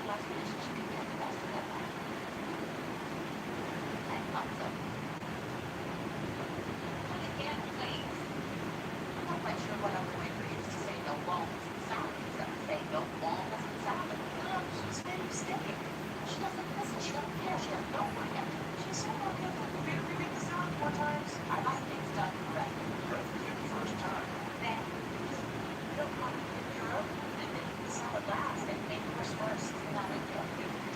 last minute she can get the rest of that back. I thought so. But again, please. I'm not quite sure what other way for you to say no walnuts and salad except to say no walnuts and salad. No, she's very steady. She doesn't listen. She doesn't care. She has no idea. She's so okay. Reread the salad 4 times. I like things done correctly. Correctly the first time. Then, you don't want to in Europe and then the salad last and make yours first. Not a deal.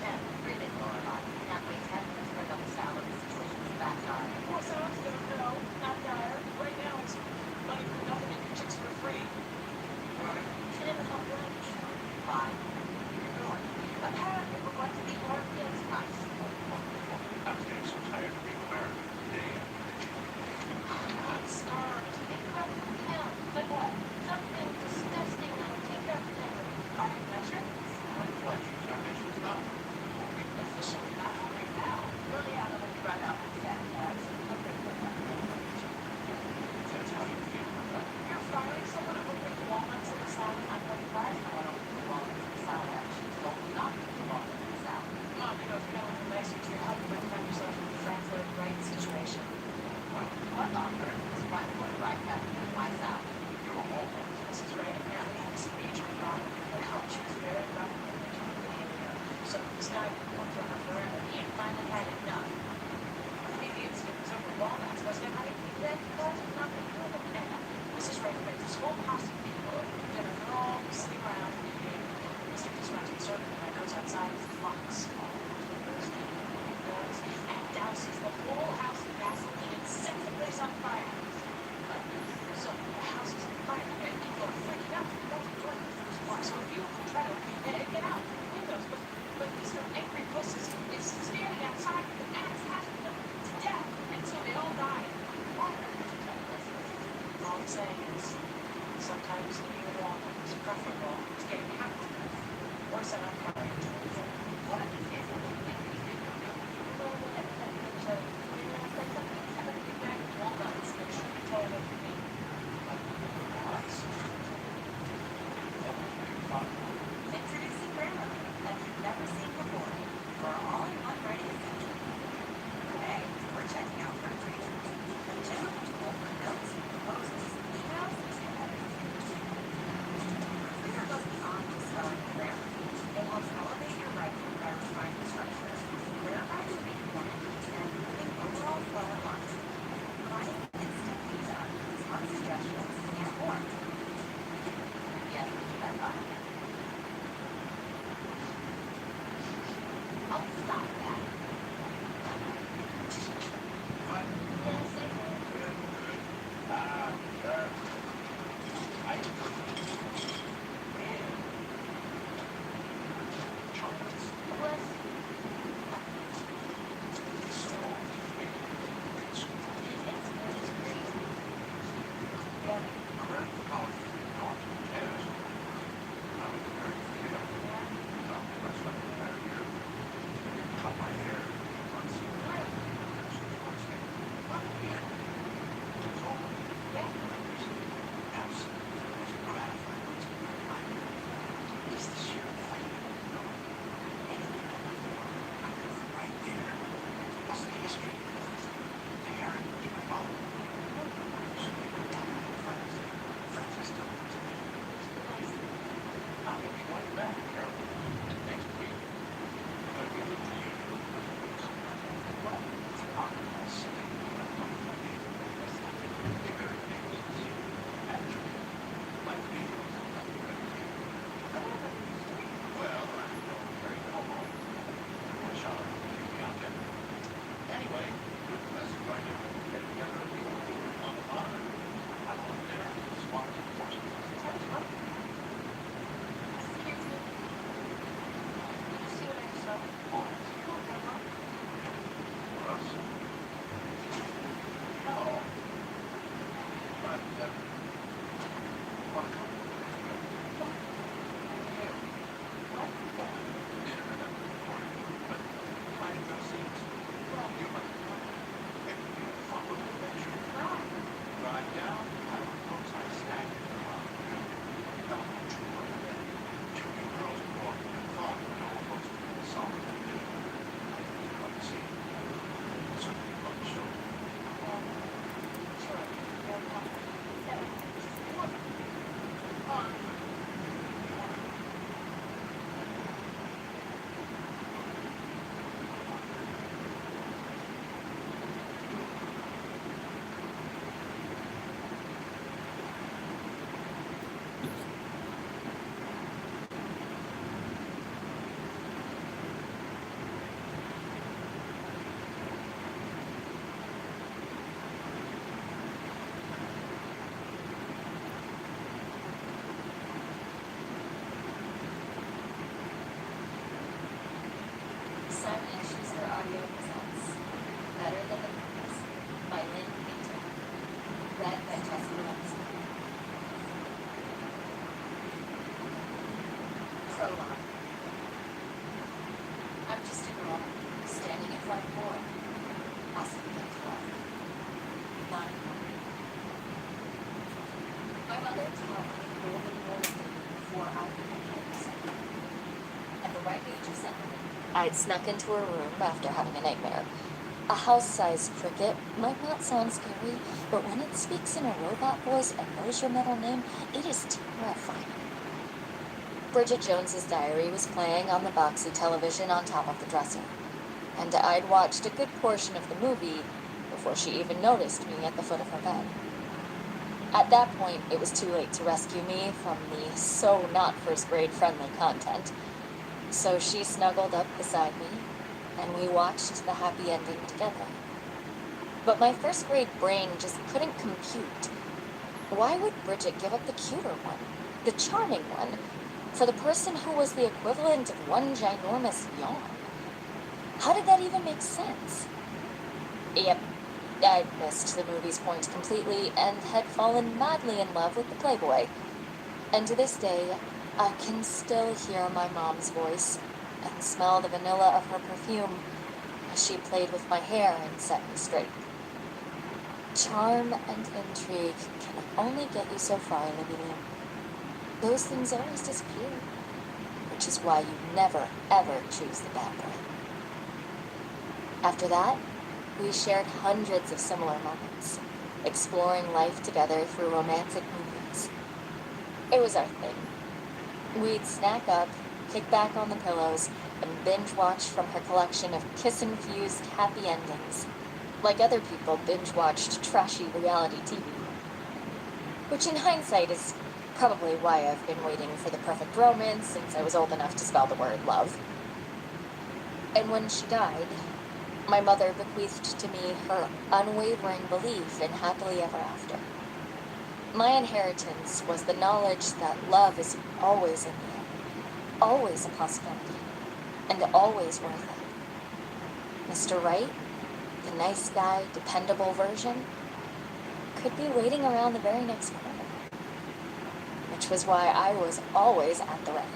Then, really, Laura, not wait 10 minutes for another salad. The situation's that dire. Poor sounds good. No, not dire. Right now it's money for nothing and your chicks for free. Should have helped lunch. Fine. You're going. Apparently, we're going to be more kids nice. I'm getting so tired of being American day after day. I'm starved. Incredible town. But what? Something disgusting that'll take everything. Are you measured? Pleasures, our nation's not Officially not hungry now. Really out of the run up and set. That's how you feel, right? You're firing someone over with walnuts in the salad. I'm going to fire someone over with walnuts in the salad. She's told me not to put walnuts in the salad. Mom, you know, if you don't relax with your help, you might find yourself in a Frankfurt right situation. What on earth is Frankfurt right happening in my salad? You're a whole This is right. Apparently, had this major problem with her health. She was very rough and behavior. So this guy worked for her forever. He had finally had enough. Maybe it's over walnuts, wasn't it, honey? That caused nothing to the man. Mrs. Raymond, this whole house of people at dinner, they're all sitting around eating. Mr. Disruption certainly goes outside with flocks. And douses the whole house in gasoline and sets the place on fire. So the house is on fire and people are freaking out. That's what so if you try to get out the windows, but Mr. Angry Puss is standing outside with an axe hacking them to death, and so they all die. All I'm saying is, sometimes eating a walnut is preferable to getting hacked to death or set on fire. What if you say something like you did not know? Well, whatever that picture, you know, say something, have a big bag of walnuts, make sure you tell them for me. Introducing Grandma, that you've never seen before, for all-in-one ready essentials. Today, we're checking out fruit treats. Two over notes, proposals, emails, and letters. Reader goes beyond just spelling grammar. It helps Prologue. I'm just a girl standing in front of a boy, asking him to love me. Not anymore. My mother taught me golden rule before I became second. At the ripe age of 7, I'd snuck into her room after having a nightmare. A house-sized cricket might not sound scary, but when it speaks in a robot voice and knows your middle name, it is terrifying. Bridget Jones's Diary was playing on the boxy television on top of the dresser, and I'd watched a good portion of the movie before she even noticed me at the foot of her bed. At that point, it was too late to rescue me from the so not first grade friendly content, so she snuggled up beside me, and we watched the happy ending together. But my first grade brain just couldn't compute. Why would Bridget give up the cuter one, the charming one, for the person who was the equivalent of one ginormous yawn? How did that even make sense? Yep, I'd missed the movie's point completely and had fallen madly in love with the Playboy. And to this day, I can still hear my mom's voice and smell the vanilla of her perfume as she played with my hair and set me straight. Charm and intrigue can only get you so far, Olivia. Those things always disappear, which is why you never, ever choose the bad boy. After that, we shared hundreds of similar moments, exploring life together through romantic movies. It was our thing. We'd snack up, kick back on the pillows, and binge-watch from her collection of kiss-infused happy endings, like other people binge-watched trashy reality TV. Which in hindsight is probably why I've been waiting for the perfect romance since I was old enough to spell the word love. And when she died, my mother bequeathed to me her unwavering belief in happily ever after. My inheritance was the knowledge that love is always in the air, always a possibility, and always worth it. Mr. Right, the nice guy, dependable version, could be waiting around the very next corner. Which was why I was always at the ready.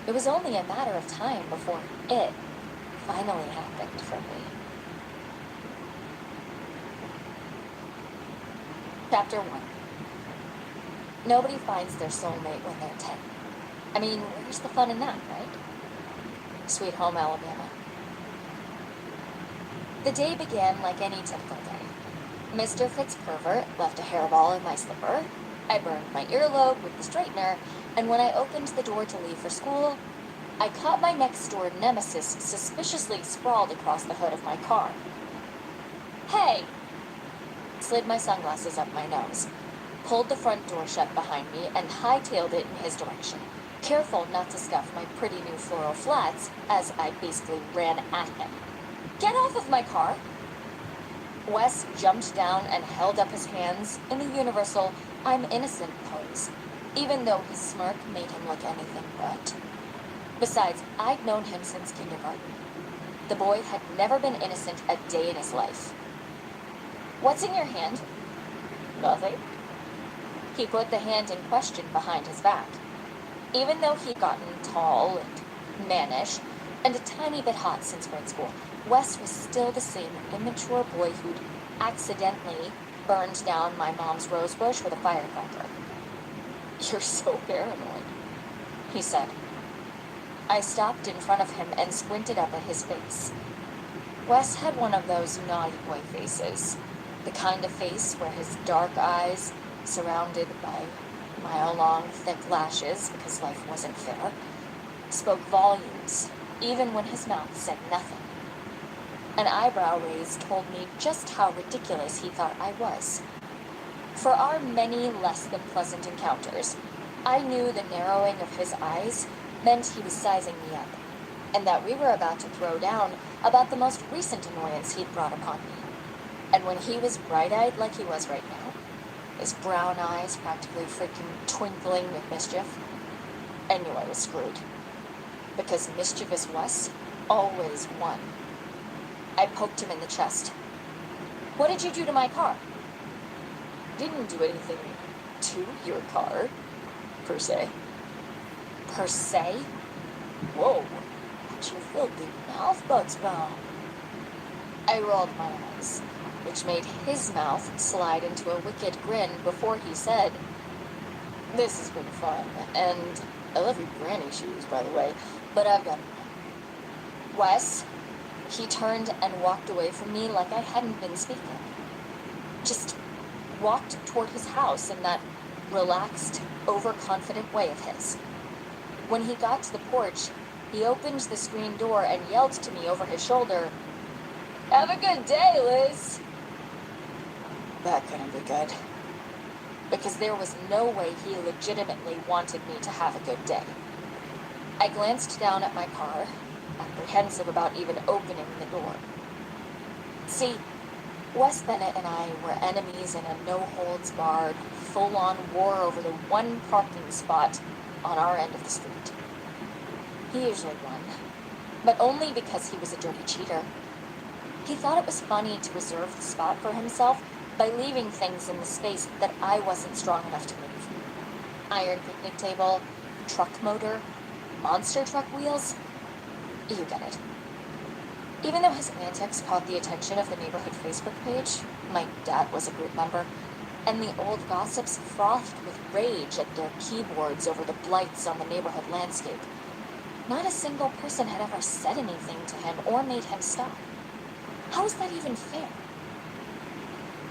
It was only a matter of time before it finally happened for me. Chapter 1. Nobody finds their soulmate when they're 10. I mean, where's the fun in that, right? Sweet Home, Alabama. The day began like any typical day. Mr. Fitzpervert left a hairball in my slipper. I burned my earlobe with the straightener, and when I opened the door to leave for school, I caught my next-door nemesis suspiciously sprawled across the hood of my car. Hey! Slid my sunglasses up my nose, pulled the front door shut behind me, and hightailed it in his direction, careful not to scuff my pretty new floral flats as I basically ran at him. Get off of my car! Wes jumped down and held up his hands in the universal I'm innocent pose, even though his smirk made him look anything but. Besides, I'd known him since kindergarten. The boy had never been innocent a day in his life. What's in your hand? Nothing. He put the hand in question behind his back. Even though he'd gotten tall and mannish, and a tiny bit hot since grade school, Wes was still the same immature boy who'd accidentally burned down my mom's rose bush with a firecracker. You're so paranoid, he said. I stopped in front of him and squinted up at his face. Wes had one of those naughty boy faces, the kind of face where his dark eyes, surrounded by mile-long thick lashes because life wasn't fair, spoke volumes, even when his mouth said nothing. An eyebrow raise told me just how ridiculous he thought I was. For our many less than pleasant encounters, I knew the narrowing of his eyes meant he was sizing me up, and that we were about to throw down about the most recent annoyance he'd brought upon me. And when he was bright-eyed like he was right now, his brown eyes practically freaking twinkling with mischief, I knew I was screwed. Because mischievous Wes always won. I poked him in the chest. What did you do to my car? Didn't do anything to your car, per se. Per se? Whoa, what's your filthy mouth, Bugsbaum? I rolled my eyes, which made his mouth slide into a wicked grin before he said, "This has been fun, and I love your granny shoes, by the way, but I've got to run." Wes, he turned and walked away from me like I hadn't been speaking. Just walked toward his house in that relaxed, overconfident way of his. When he got to the porch, he opened the screen door and yelled to me over his shoulder, "Have a good day, Liz." That couldn't be good, because there was no way he legitimately wanted me to have a good day. I glanced down at my car, apprehensive about even opening the door. See, Wes Bennett and I were enemies in a no-holds-barred, full-on war over the one parking spot on our end of the street. He usually won, but only because he was a dirty cheater. He thought it was funny to reserve the spot for himself by leaving things in the space that I wasn't strong enough to move. Iron picnic table, truck motor, monster truck wheels. You get it. Even though his antics caught the attention of the neighborhood Facebook page, my dad was a group member, and the old gossips frothed with rage at their keyboards over the blights on the neighborhood landscape, not a single person had ever said anything to him or made him stop. How is that even fair?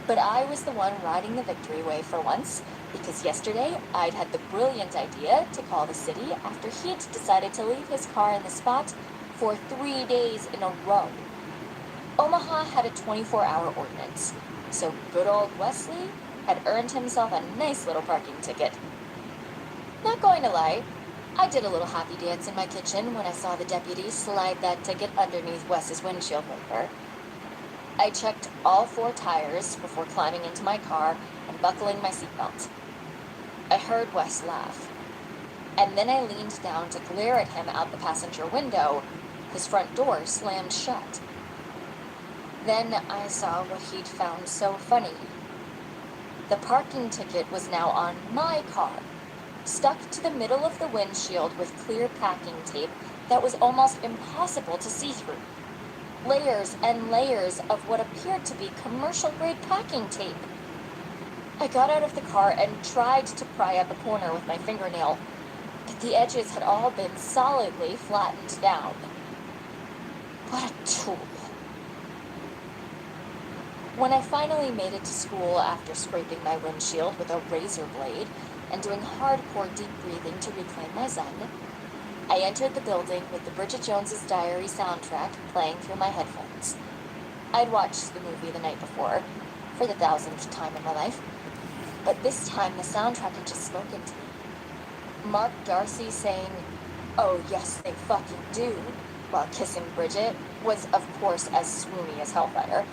But I was the one riding the victory wave for once, because yesterday I'd had the brilliant idea to call the city after he'd decided to leave his car in the spot for 3 days in a row. Omaha had a 24-hour ordinance, so good old Wesley had earned himself a nice little parking ticket. Not going to lie, I did a little happy dance in my kitchen when I saw the deputy slide that ticket underneath Wes's windshield wiper. I checked all 4 tires before climbing into my car and buckling my seatbelt. I heard Wes laugh, and then I leaned down to glare at him out the passenger window. His front door slammed shut. Then I saw what he'd found so funny. The parking ticket was now on my car, stuck to the middle of the windshield with clear packing tape that was almost impossible to see through. Layers and layers of what appeared to be commercial-grade packing tape. I got out of the car and tried to pry up a corner with my fingernail, but the edges had all been solidly flattened down. What a tool. When I finally made it to school after scraping my windshield with a razor blade and doing hardcore deep breathing to reclaim my zen, I entered the building with the Bridget Jones's Diary soundtrack playing through my headphones. I'd watched the movie the night before, for the 1000th time in my life, but this time the soundtrack had just spoken to me. Mark Darcy saying, "Oh yes, they fucking do," while kissing Bridget was of course as swoony as hellfire,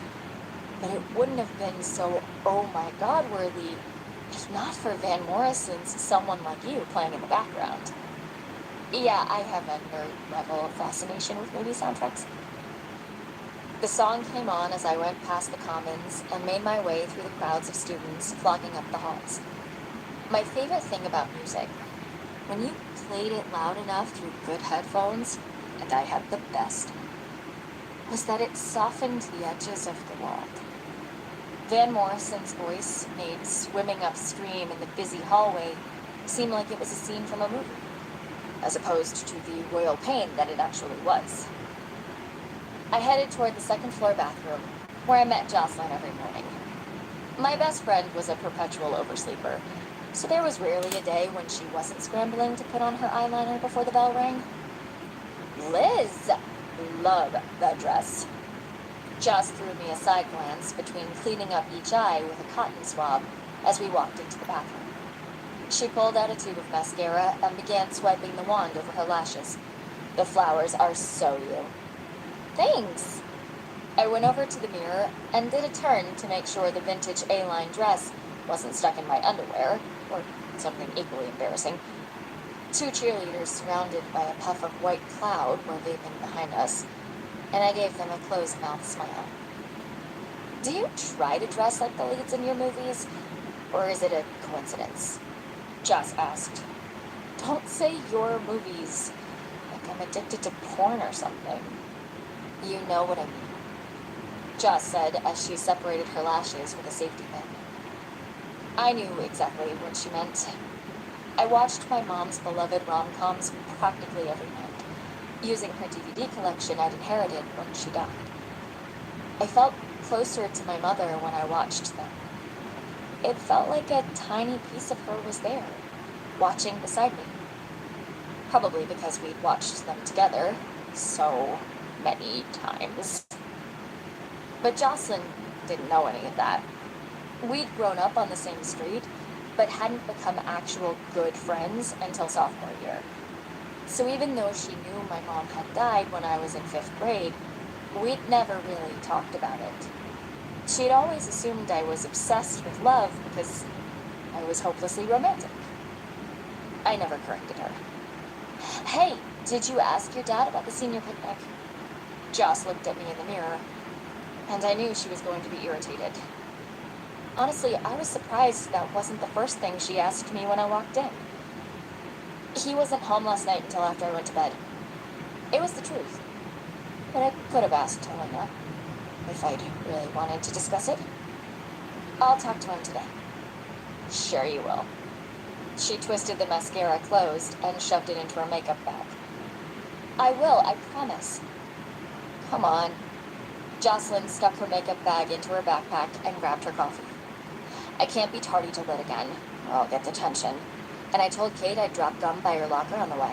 but it wouldn't have been so oh my god worthy if not for Van Morrison's Someone Like You playing in the background. Yeah, I have a nerd level of fascination with movie soundtracks. The song came on as I went past the Commons and made my way through the crowds of students clogging up the halls. My favorite thing about music, when you played it loud enough through good headphones, and I had the best, was that it softened the edges of the world. Van Morrison's voice made swimming upstream in the busy hallway seem like it was a scene from a movie, as opposed to the royal pain that it actually was. I headed toward the second-floor bathroom, where I met Jocelyn every morning. My best friend was a perpetual oversleeper, so there was rarely a day when she wasn't scrambling to put on her eyeliner before the bell rang. Liz loved that dress. Joss threw me a side glance between cleaning up each eye with a cotton swab as we walked into the bathroom. She pulled out a tube of mascara and began swiping the wand over her lashes. The flowers are so you. Thanks. I went over to the mirror and did a turn to make sure the vintage A-line dress wasn't stuck in my underwear, or something equally embarrassing. 2 cheerleaders surrounded by a puff of white cloud were vaping behind us, and I gave them a closed-mouth smile. Do you try to dress like the leads in your movies, or is it a coincidence? Joss asked. Don't say your movies like I'm addicted to porn or something. You know what I mean. Joss said as she separated her lashes with a safety pin. I knew exactly what she meant. I watched my mom's beloved rom-coms practically every night, using her DVD collection I'd inherited when she died. I felt closer to my mother when I watched them. It felt like a tiny piece of her was there, watching beside me. Probably because we'd watched them together so many times. But Jocelyn didn't know any of that. We'd grown up on the same street, but hadn't become actual good friends until sophomore year. So even though she knew my mom had died when I was in 5th grade, we'd never really talked about it. She'd always assumed I was obsessed with love because I was hopelessly romantic. I never corrected her. Hey, did you ask your dad about the senior picnic? Joss looked at me in the mirror, and I knew she was going to be irritated. Honestly, I was surprised that wasn't the first thing she asked me when I walked in. He wasn't home last night until after I went to bed. It was the truth. But I could have asked Helena if I'd really wanted to discuss it. I'll talk to him today. Sure you will. She twisted the mascara closed and shoved it into her makeup bag. I will, I promise. Come on. Jocelyn stuck her makeup bag into her backpack and grabbed her coffee. I can't be tardy till late again, or I'll get detention. And I told Kate I'd drop gum by her locker on the way.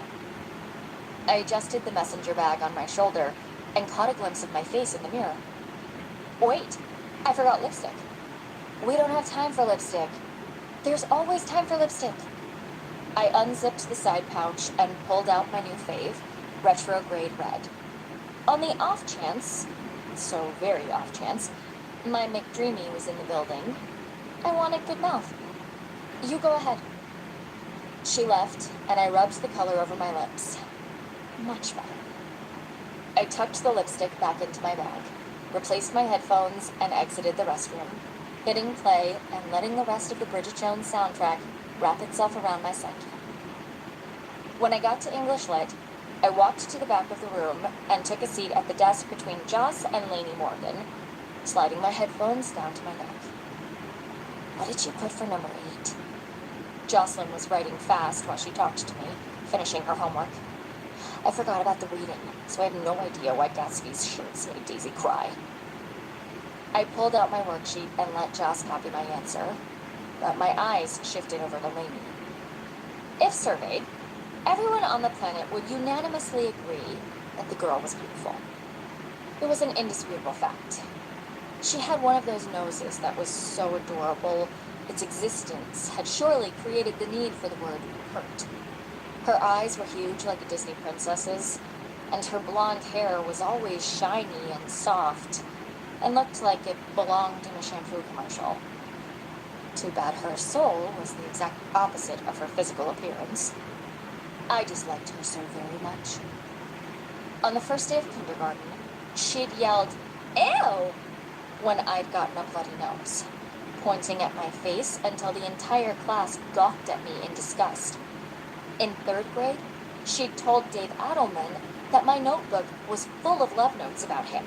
I adjusted the messenger bag on my shoulder and caught a glimpse of my face in the mirror. Wait, I forgot lipstick. We don't have time for lipstick. There's always time for lipstick. I unzipped the side pouch and pulled out my new fave, retrograde red. On the off chance, so very off chance, my McDreamy was in the building, I wanted good mouth. You go ahead. She left, and I rubbed the color over my lips. Much better. I tucked the lipstick back into my bag, replaced my headphones, and exited the restroom, hitting play and letting the rest of the Bridget Jones soundtrack wrap itself around my psyche. When I got to English Lit, I walked to the back of the room and took a seat at the desk between Joss and Lainey Morgan, sliding my headphones down to my neck. What did you put for number 8? Jocelyn was writing fast while she talked to me, finishing her homework. I forgot about the reading, so I have no idea why Gatsby's shirts made Daisy cry. I pulled out my worksheet and let Joss copy my answer, but my eyes shifted over to Lainey. If surveyed, everyone on the planet would unanimously agree that the girl was beautiful. It was an indisputable fact. She had one of those noses that was so adorable, its existence had surely created the need for the word hurt. Her eyes were huge like a Disney princess's, and her blonde hair was always shiny and soft, and looked like it belonged in a shampoo commercial. Too bad her soul was the exact opposite of her physical appearance. I disliked her so very much. On the first day of kindergarten, she'd yelled, "Ew!" when I'd gotten a bloody nose, pointing at my face until the entire class gawked at me in disgust. In 3rd grade, she'd told Dave Adelman that my notebook was full of love notes about him.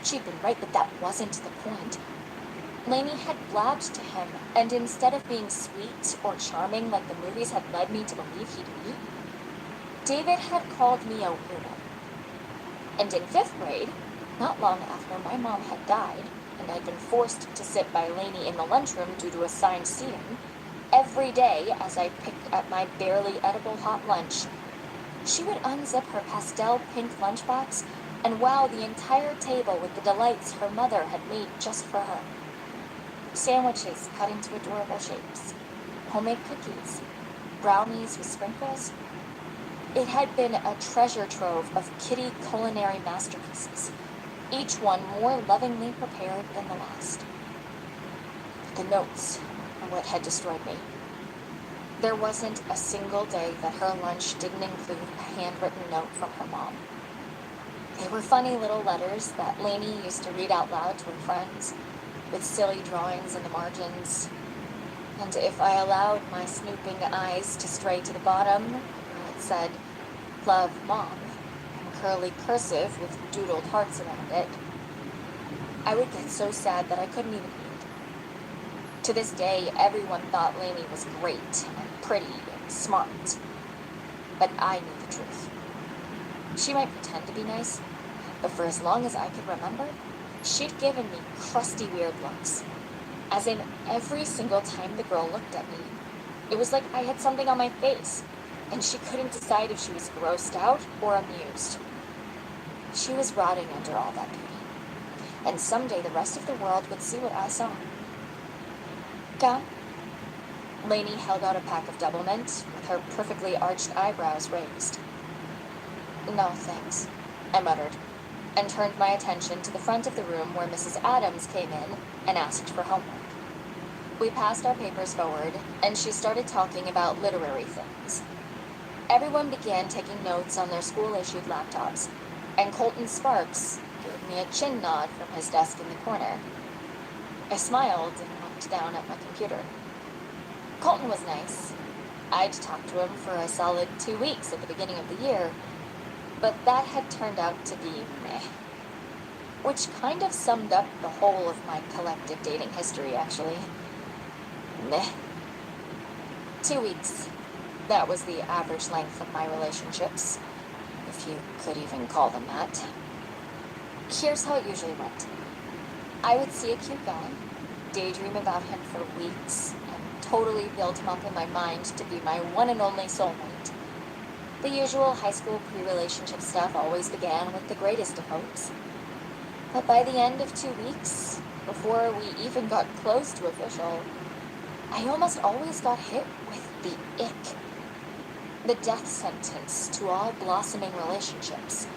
She'd been right, but that wasn't the point. Lainey had blabbed to him, and instead of being sweet or charming like the movies had led me to believe he'd be, David had called me a weirdo. And in 5th grade, not long after my mom had died, and I'd been forced to sit by Lainey in the lunchroom due to assigned seating, every day as I picked at my barely edible hot lunch, she would unzip her pastel pink lunchbox and wow the entire table with the delights her mother had made just for her. Sandwiches cut into adorable shapes, homemade cookies, brownies with sprinkles. It had been a treasure trove of kitty culinary masterpieces, each one more lovingly prepared than the last. The notes are what had destroyed me. There wasn't a single day that her lunch didn't include a handwritten note from her mom. They were funny little letters that Lainey used to read out loud to her friends, with silly drawings in the margins. And if I allowed my snooping eyes to stray to the bottom, where it said, Love Mom, in curly cursive with doodled hearts around it, I would get so sad that I couldn't even eat. To this day, everyone thought Lainey was great and pretty and smart. But I knew the truth. She might pretend to be nice, but for as long as I could remember, she'd given me crusty, weird looks. As in, every single time the girl looked at me, it was like I had something on my face, and she couldn't decide if she was grossed out or amused. She was rotting under all that beauty, and someday the rest of the world would see what I saw. Gum? Lainey held out a pack of double mint, with her perfectly arched eyebrows raised. No, thanks, I muttered, and turned my attention to the front of the room where Mrs. Adams came in and asked for homework. We passed our papers forward, and she started talking about literary things. Everyone began taking notes on their school-issued laptops, and Colton Sparks gave me a chin nod from his desk in the corner. I smiled and looked down at my computer. Colton was nice. I'd talked to him for a solid 2 weeks at the beginning of the year, but that had turned out to be meh. Which kind of summed up the whole of my collective dating history, actually. Meh. 2 weeks. That was the average length of my relationships, if you could even call them that. Here's how it usually went. I would see a cute guy, daydream about him for weeks, and totally build him up in my mind to be my one and only soulmate. The usual high school pre-relationship stuff always began with the greatest of hopes. But by the end of 2 weeks, before we even got close to official, I almost always got hit with the ick. The death sentence to all blossoming relationships.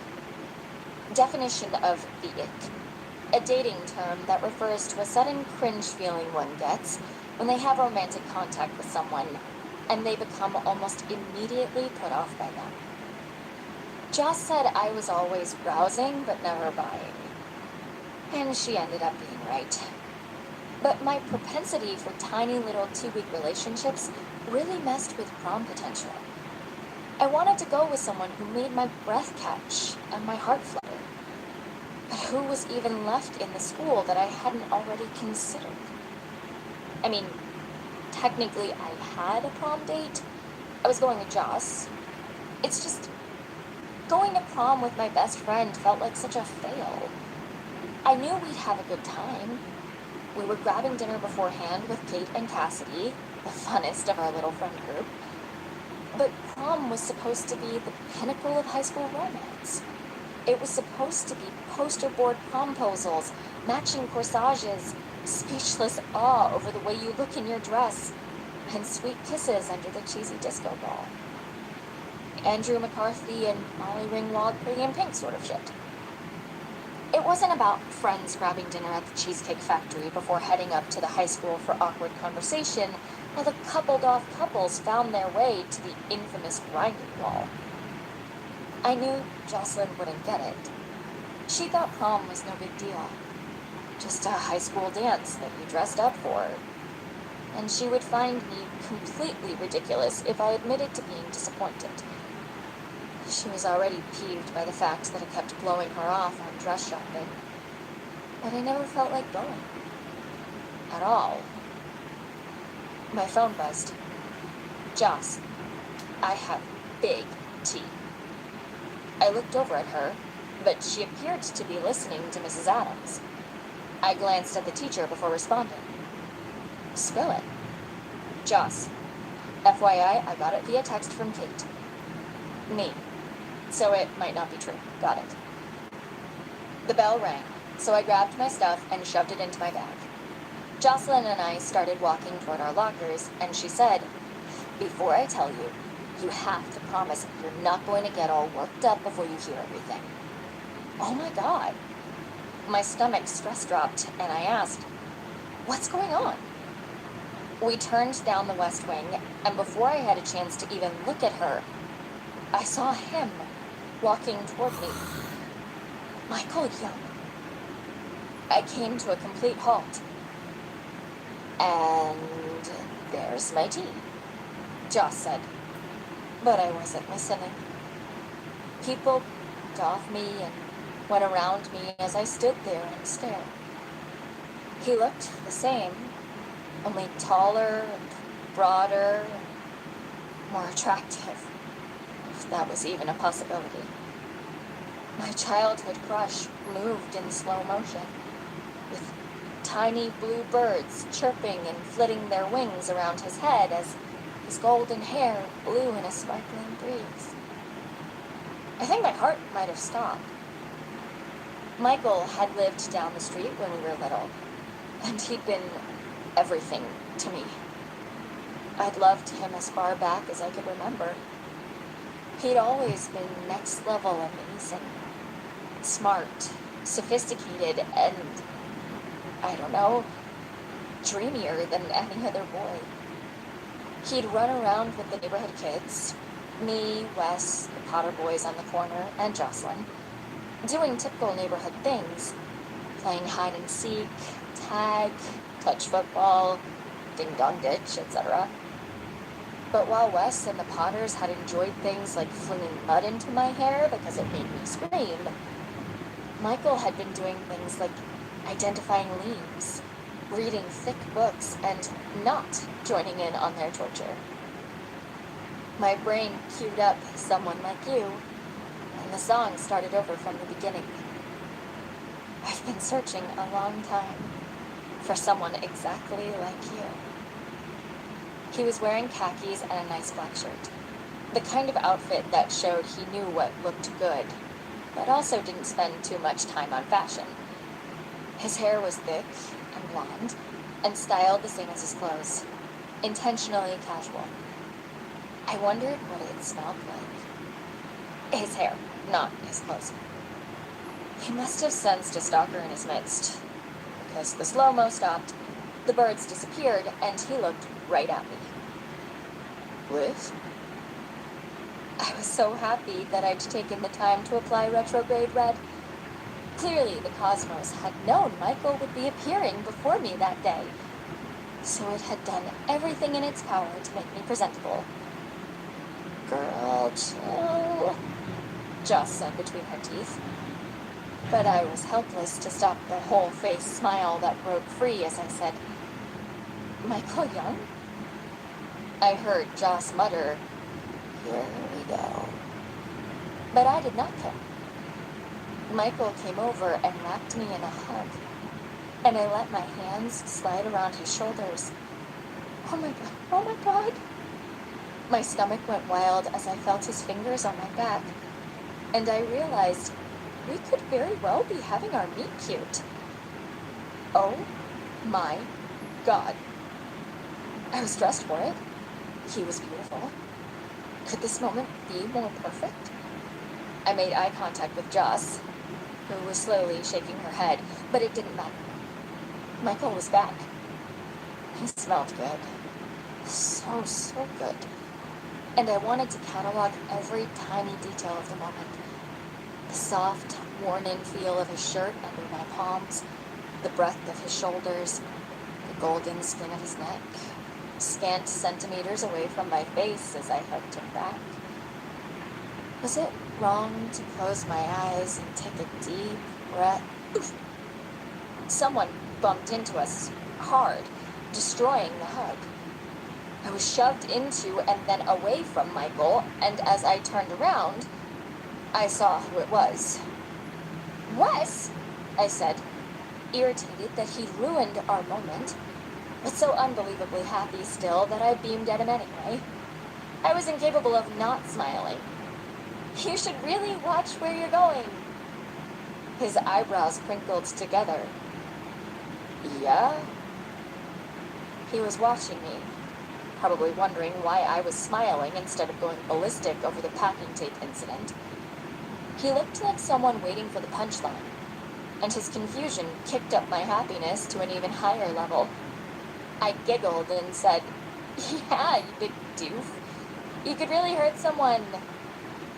Definition of the ick. A dating term that refers to a sudden cringe feeling one gets when they have romantic contact with someone, and they become almost immediately put off by them. Joss said I was always browsing but never buying. And she ended up being right. But my propensity for tiny little 2-week relationships really messed with prom potential. I wanted to go with someone who made my breath catch and my heart flutter. But who was even left in the school that I hadn't already considered? I mean, technically I had a prom date. I was going with Joss. It's just, going to prom with my best friend felt like such a fail. I knew we'd have a good time. We were grabbing dinner beforehand with Kate and Cassidy, the funnest of our little friend group. But prom was supposed to be the pinnacle of high school romance. It was supposed to be poster board promposals, matching corsages, speechless awe over the way you look in your dress, and sweet kisses under the cheesy disco ball. Andrew McCarthy and Molly Ringwald Pretty in Pink sort of shit. It wasn't about friends grabbing dinner at the Cheesecake Factory before heading up to the high school for awkward conversation, while the coupled-off couples found their way to the infamous grinding wall. I knew Jocelyn wouldn't get it. She thought prom was no big deal. Just a high school dance that you dressed up for. And she would find me completely ridiculous if I admitted to being disappointed. She was already peeved by the fact that I kept blowing her off on dress shopping. But I never felt like going. At all. My phone buzzed. Joss, I have big tea. I looked over at her, but she appeared to be listening to Mrs. Adams. I glanced at the teacher before responding. Spill it. Joss, FYI, I got it via text from Kate. Me. So it might not be true. Got it. The bell rang, so I grabbed my stuff and shoved it into my bag. Jocelyn and I started walking toward our lockers, and she said, Before I tell you, you have to promise you're not going to get all worked up before you hear everything. Oh my God. My stomach stress dropped, and I asked, What's going on? We turned down the West Wing, and before I had a chance to even look at her, I saw him walking toward me. Michael Young. I came to a complete halt. And "There's my tea," Joss said, but I wasn't listening. People looked off me and went around me as I stood there and stared. He looked the same, only taller and broader and more attractive, if that was even a possibility. My childhood crush moved in slow motion, with tiny blue birds chirping and flitting their wings around his head as his golden hair blew in a sparkling breeze. I think my heart might have stopped. Michael had lived down the street when we were little, and he'd been everything to me. I'd loved him as far back as I could remember. He'd always been next level amazing, smart, sophisticated, and, I don't know, dreamier than any other boy. He'd run around with the neighborhood kids, me, Wes, the Potter boys on the corner, and Jocelyn, doing typical neighborhood things, playing hide and seek, tag, touch football, ding-dong ditch, etc. But while Wes and the Potters had enjoyed things like flinging mud into my hair because it made me scream, Michael had been doing things like identifying leaves, reading thick books, and not joining in on their torture. My brain queued up Someone Like You, and the song started over from the beginning. I've been searching a long time for someone exactly like you. He was wearing khakis and a nice black shirt, the kind of outfit that showed he knew what looked good, but also didn't spend too much time on fashion. His hair was thick and blonde, and styled the same as his clothes, intentionally casual. I wondered what it smelled like. His hair, not his clothes. He must have sensed a stalker in his midst, because the slow-mo stopped, the birds disappeared, and he looked right at me. Liz? I was so happy that I'd taken the time to apply retrograde red. Clearly, the cosmos had known Michael would be appearing before me that day, so it had done everything in its power to make me presentable. Girl, chill, Joss said between her teeth. But I was helpless to stop the whole face smile that broke free as I said, Michael Young? I heard Joss mutter, "Here we go." But I did not come. Michael came over and wrapped me in a hug, and I let my hands slide around his shoulders. Oh my God, oh my God. My stomach went wild as I felt his fingers on my back, and I realized we could very well be having our meet cute. Oh my God. I was dressed for it. He was beautiful. Could this moment be more perfect? I made eye contact with Joss, who was slowly shaking her head, but it didn't matter. Michael was back. He smelled good. So good. And I wanted to catalog every tiny detail of the moment. The soft, worn-in feel of his shirt under my palms, the breadth of his shoulders, the golden skin of his neck, scant centimeters away from my face as I hugged him back. Was it wrong to close my eyes and take a deep breath? Oof. Someone bumped into us hard, destroying the hug. I was shoved into and then away from Michael, and as I turned around, I saw who it was. Wes, I said, irritated that he ruined our moment, but so unbelievably happy still that I beamed at him anyway. I was incapable of not smiling. You should really watch where you're going. His eyebrows crinkled together. Yeah? He was watching me, probably wondering why I was smiling instead of going ballistic over the packing tape incident. He looked like someone waiting for the punchline, and his confusion kicked up my happiness to an even higher level. I giggled and said, "Yeah, you big doof. You could really hurt someone,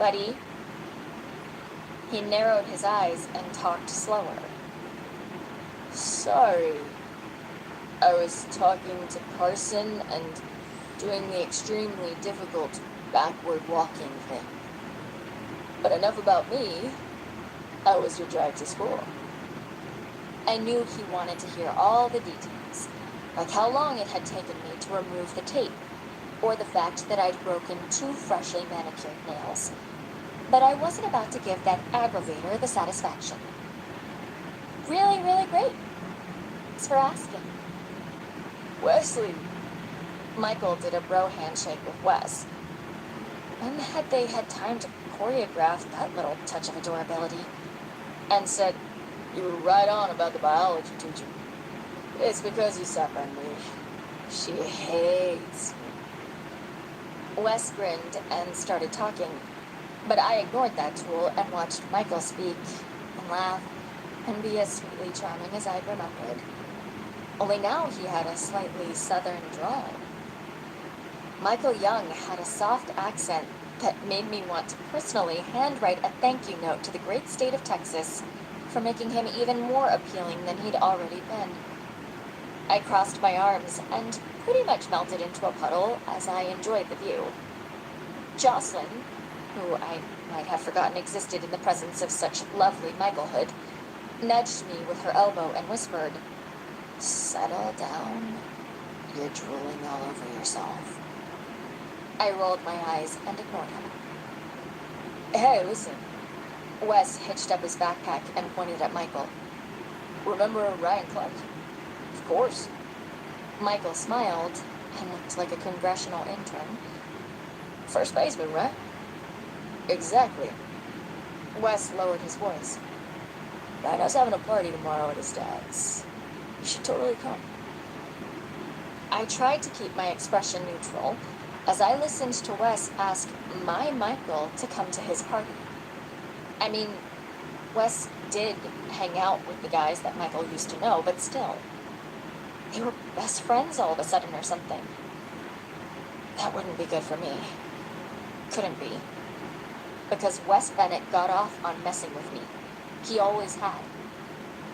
buddy." He narrowed his eyes and talked slower. "Sorry." I was talking to Carson and doing the extremely difficult backward walking thing. But enough about me. How was your drive to school? I knew he wanted to hear all the details, like how long it had taken me to remove the tape, or the fact that I'd broken 2 freshly manicured nails. But I wasn't about to give that aggravator the satisfaction. Really, really great. Thanks for asking. Wesley. Michael did a bro handshake with Wes. When had they had time to choreograph that little touch of adorability? And said, "You were right on about the biology teacher. It's because you sat by me. She hates me." Wes grinned and started talking, but I ignored that tool and watched Michael speak and laugh and be as sweetly charming as I'd remembered. Only now he had a slightly southern drawl. Michael Young had a soft accent that made me want to personally handwrite a thank you note to the great state of Texas for making him even more appealing than he'd already been. I crossed my arms and pretty much melted into a puddle as I enjoyed the view. Jocelyn, who I might have forgotten existed in the presence of such lovely Michaelhood, nudged me with her elbow and whispered, "Settle down. You're drooling all over yourself." I rolled my eyes and ignored him. "Hey, listen." Wes hitched up his backpack and pointed at Michael. "Remember Ryan Clark?" "Of course." Michael smiled and looked like a congressional intern. "First baseman, right?" "Exactly." Wes lowered his voice. "Rhino's having a party tomorrow at his dad's. You should totally come." I tried to keep my expression neutral as I listened to Wes ask my Michael to come to his party. I mean, Wes did hang out with the guys that Michael used to know, but still. They were best friends all of a sudden or something. That wouldn't be good for me. Couldn't be. Because Wes Bennett got off on messing with me. He always had.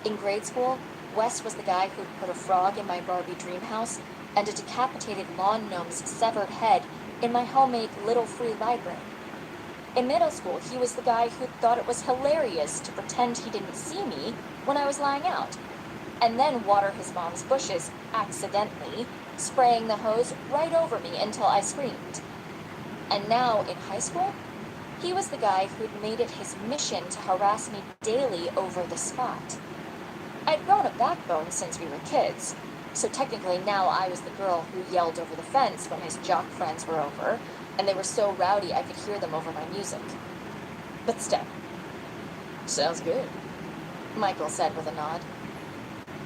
In grade school, Wes was the guy who'd put a frog in my Barbie dream house and a decapitated lawn gnome's severed head in my homemade Little Free library. In middle school, he was the guy who thought it was hilarious to pretend he didn't see me when I was lying out, and then water his mom's bushes accidentally, spraying the hose right over me until I screamed. And now, in high school, he was the guy who'd made it his mission to harass me daily over the spot. I'd grown a backbone since we were kids, so technically now I was the girl who yelled over the fence when his jock friends were over, and they were so rowdy I could hear them over my music. But still. "Sounds good," Michael said with a nod.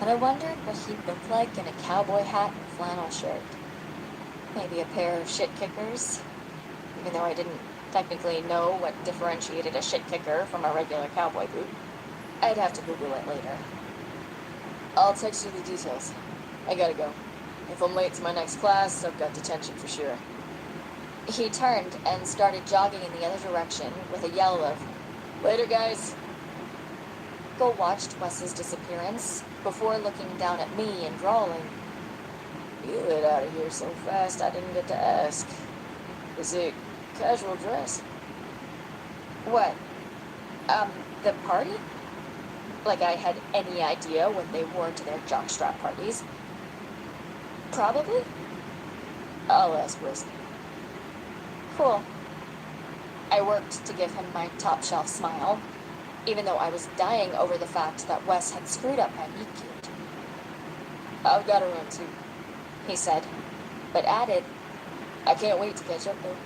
And I wondered what he'd look like in a cowboy hat and flannel shirt. Maybe a pair of shit kickers, even though I didn't technically know what differentiated a shit kicker from a regular cowboy boot. I'd have to Google it later. "I'll text you the details. I gotta go. If I'm late to my next class, I've got detention for sure." He turned and started jogging in the other direction with a yell of, "Later, guys." Michael watched Wes's disappearance before looking down at me and drawling, "You lit out of here so fast I didn't get to ask. Is it casual dress?" "What? The party?" Like I had any idea what they wore to their jockstrap parties. "Probably." "I'll ask Wesley." "Cool." I worked to give him my top-shelf smile, even though I was dying over the fact that Wes had screwed up my meet cute. "I've got to run too," he said, but added, "I can't wait to catch up though."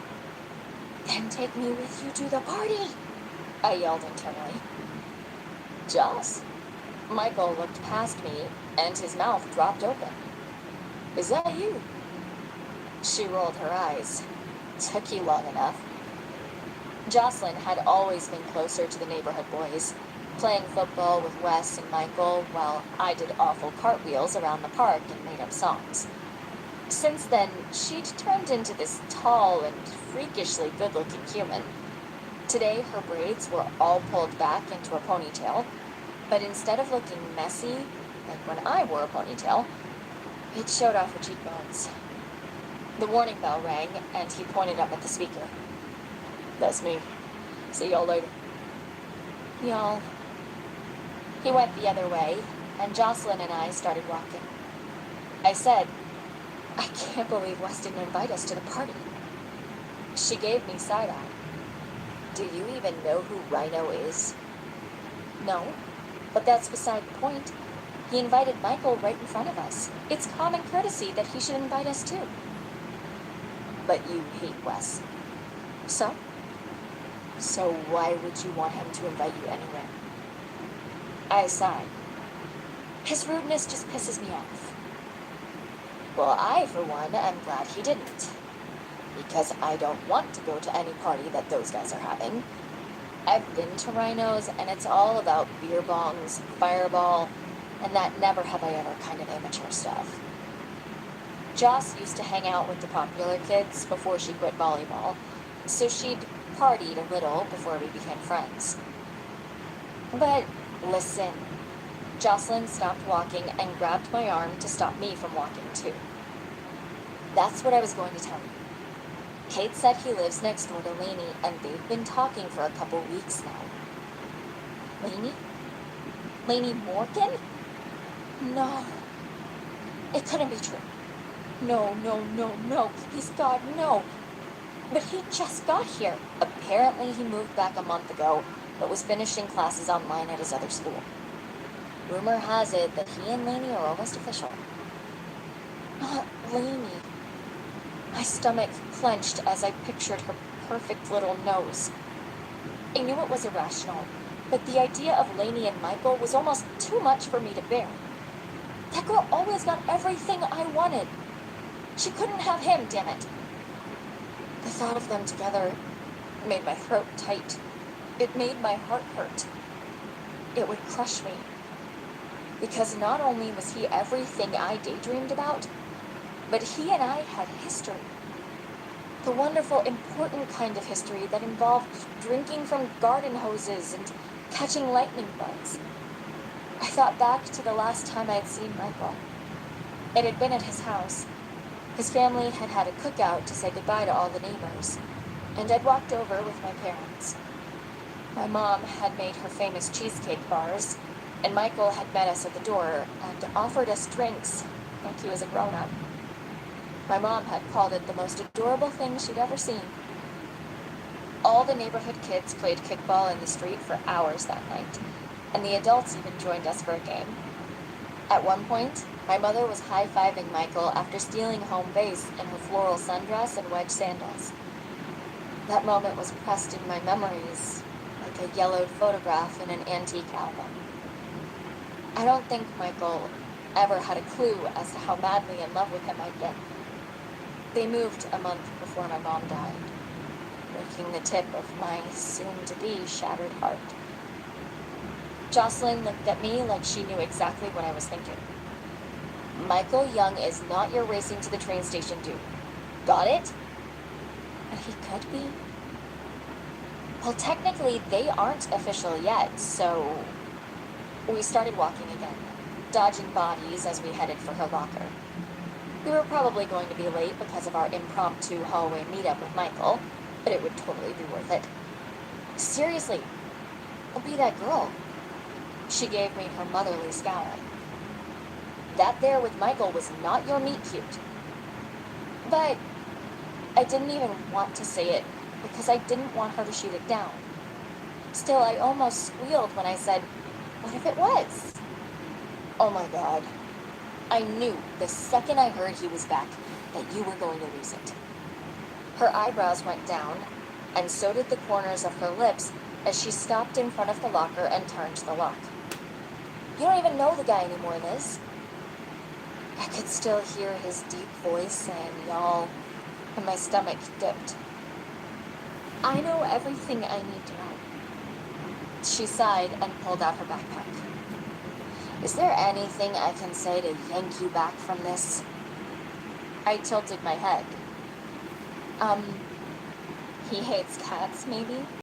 "Then take me with you to the party," I yelled internally. "Joss?" Michael looked past me, and his mouth dropped open. "Is that you?" She rolled her eyes. "Took you long enough." Jocelyn had always been closer to the neighborhood boys, playing football with Wes and Michael while I did awful cartwheels around the park and made up songs. Since then, she'd turned into this tall and freakishly good-looking human. Today, her braids were all pulled back into a ponytail, but instead of looking messy, like when I wore a ponytail, It showed off her cheekbones. The warning bell rang, and he pointed up at the speaker. That's me. See y'all later. Y'all. He went the other way, and Jocelyn and I started walking. I said, I can't believe Wes didn't invite us to the party. She gave me side-eye. Do you even know who Rhino is? No, but that's beside the point. He invited Michael right in front of us. It's common courtesy that he should invite us too. But you hate Wes. So? So why would you want him to invite you anywhere? I sighed. His rudeness just pisses me off. Well, I, for one, am glad he didn't. Because I don't want to go to any party that those guys are having. I've been to Rhino's, and it's all about beer bongs, fireball, and that never have I ever kind of amateur stuff. Joss used to hang out with the popular kids before she quit volleyball, so she'd partied a little before we became friends. But listen, Jocelyn stopped walking and grabbed my arm to stop me from walking too. That's what I was going to tell you. Kate said he lives next door to Lainey, and they've been talking for a couple weeks now. Lainey? Lainey Morgan? No. It couldn't be true. No, please God, no. But he just got here. Apparently he moved back a month ago, but was finishing classes online at his other school. Rumor has it that he and Lainey are almost official. Not Lainey. My stomach clenched as I pictured her perfect little nose. I knew it was irrational, but the idea of Lainey and Michael was almost too much for me to bear. That girl always got everything I wanted. She couldn't have him, damn it. The thought of them together made my throat tight. It made my heart hurt. It would crush me. Because not only was he everything I daydreamed about, but he and I had history. The wonderful, important kind of history that involved drinking from garden hoses and catching lightning bugs. I thought back to the last time I had seen Michael. It had been at his house. His family had had a cookout to say goodbye to all the neighbors, and I'd walked over with my parents. My mom had made her famous cheesecake bars, and Michael had met us at the door and offered us drinks like he was a grown-up. My mom had called it the most adorable thing she'd ever seen. All the neighborhood kids played kickball in the street for hours that night, and the adults even joined us for a game. At one point, my mother was high-fiving Michael after stealing home base in her floral sundress and wedge sandals. That moment was pressed in my memories like a yellowed photograph in an antique album. I don't think Michael ever had a clue as to how madly in love with him I'd been. They moved a month before my mom died, breaking the tip of my soon-to-be shattered heart. Jocelyn looked at me like she knew exactly what I was thinking. Michael Young is not your racing to the train station dude. Got it? And he could be. Well, technically, they aren't official yet, so we started walking again, dodging bodies as we headed for her locker. We were probably going to be late because of our impromptu hallway meetup with Michael, but it would totally be worth it. Seriously, I'll be that girl. She gave me her motherly scowl. That there with Michael was not your meet cute. But I didn't even want to say it because I didn't want her to shoot it down. Still, I almost squealed when I said, what if it was? Oh my God. I knew the second I heard he was back that you were going to lose it. Her eyebrows went down, and so did the corners of her lips as she stopped in front of the locker and turned the lock. You don't even know the guy anymore, Liz. I could still hear his deep voice saying y'all, and my stomach dipped. I know everything I need to know. She sighed and pulled out her backpack. Is there anything I can say to yank you back from this? I tilted my head. He hates cats, maybe?